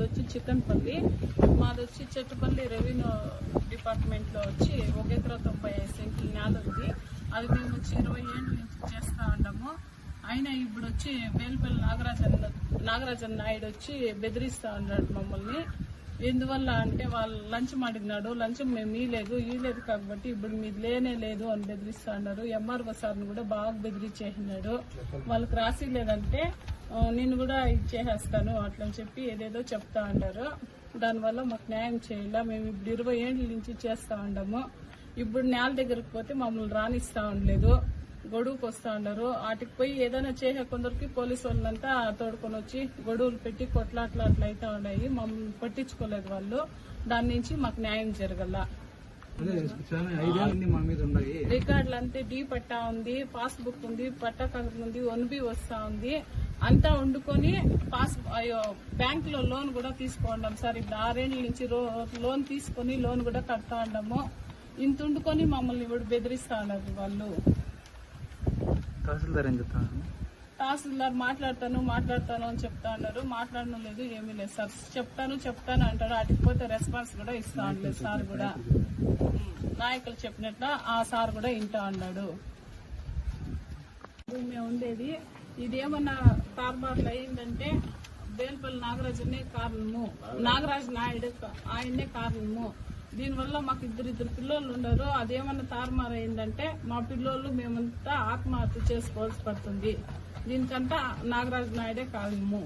వచ్చి చిక్కన్పల్లి, మాది వచ్చి చెట్టుపల్లి రెవెన్యూ డిపార్ట్మెంట్ లో వచ్చి 1 ఎకరా 95 సెంట్లు నేల ఉంది. అది మేము వచ్చి 20 ఏళ్ళ నుంచి చేస్తా ఉన్నాము. అయినా ఇప్పుడు వచ్చి బేల్పల్లి నాగరాజన్ నాయుడు వచ్చి బెదిరిస్తా ఉన్నాడు మమ్మల్ని. ఎందువల్ల అంటే వాళ్ళు లంచం అడిగినాడు, లంచం మేము ఇయలేదు కాబట్టి ఇప్పుడు మీది లేనే లేదు అని బెదిరిస్తా ఉన్నారు. ఎంఆర్ఓ సార్ని కూడా బాగా బెదిరించేసినాడు. వాళ్ళకి రాసి లేదంటే నేను కూడా ఇచ్చేసేస్తాను అట్లని చెప్పి ఏదేదో చెప్తా ఉంటారు. దానివల్ల మాకు న్యాయం చేయాల. మేము ఇప్పుడు 20 ఏళ్ళ నుంచి చేస్తా ఉన్నాము. ఇప్పుడు నేల దగ్గరకు పోతే మమ్మల్ని రానిస్తా ఉండలేదు, గొడువుకు వస్తా ఉన్నారు. వాటికి పోయి ఏదైనా చేసే కొందరికి పోలీసు వాళ్ళంతా తోడుకొని వచ్చి గొడువులు పెట్టి కొట్లాట్లు అట్లా అవుతా ఉన్నాయి. మమ్మల్ని పట్టించుకోలేదు వాళ్ళు. దాని నుంచి మాకు న్యాయం జరగల. రికార్డులు అంతే, డి పట్టా ఉంది, పాస్బుక్ ఉంది, పట్టా కాగితం ఉంది, 1B వస్తా ఉంది. అంతా వండుకొని బ్యాంక్ లో లోన్ కూడా తీసుకోండాం సార్. ఇప్పుడు 6 ఏళ్ల నుంచి లోన్ తీసుకొని లోన్ కూడా కడతా ఉన్నాము. ఇంత వండుకొని మమ్మల్ని ఇప్పుడు బెదిరిస్తా ఉన్నారు వాళ్ళు. తహసీల్దార్ మాట్లాడతాను అని చెప్తా ఉన్నారు. మాట్లాడడం లేదు, ఏమీ లేదు సార్. చెప్తాను అంటారు. వాటికి పోతే రెస్పాన్స్ కూడా ఇస్తా ఉండలేదు సార్. కూడా నాయకులు చెప్పినట్ల ఆ సార్ కూడా వింటా ఉన్నాడు. మేము ఉండేది ఇదేమన్నా తారుమారులు అయిందంటే బేల్పల్లి నాగరాజనే కారణము, నాగరాజు నాయుడు ఆయన్నే కారణము. దీనివల్ల మాకు ఇద్దరు పిల్లలు ఉండరు. అదేమన్నా తారుమారు అయిందంటే మా పిల్లోళ్ళు మేమంతా ఆత్మహత్య చేసుకోవాల్సి పడుతుంది. దీనికంతా నాగరాజు నాయుడే కారణము.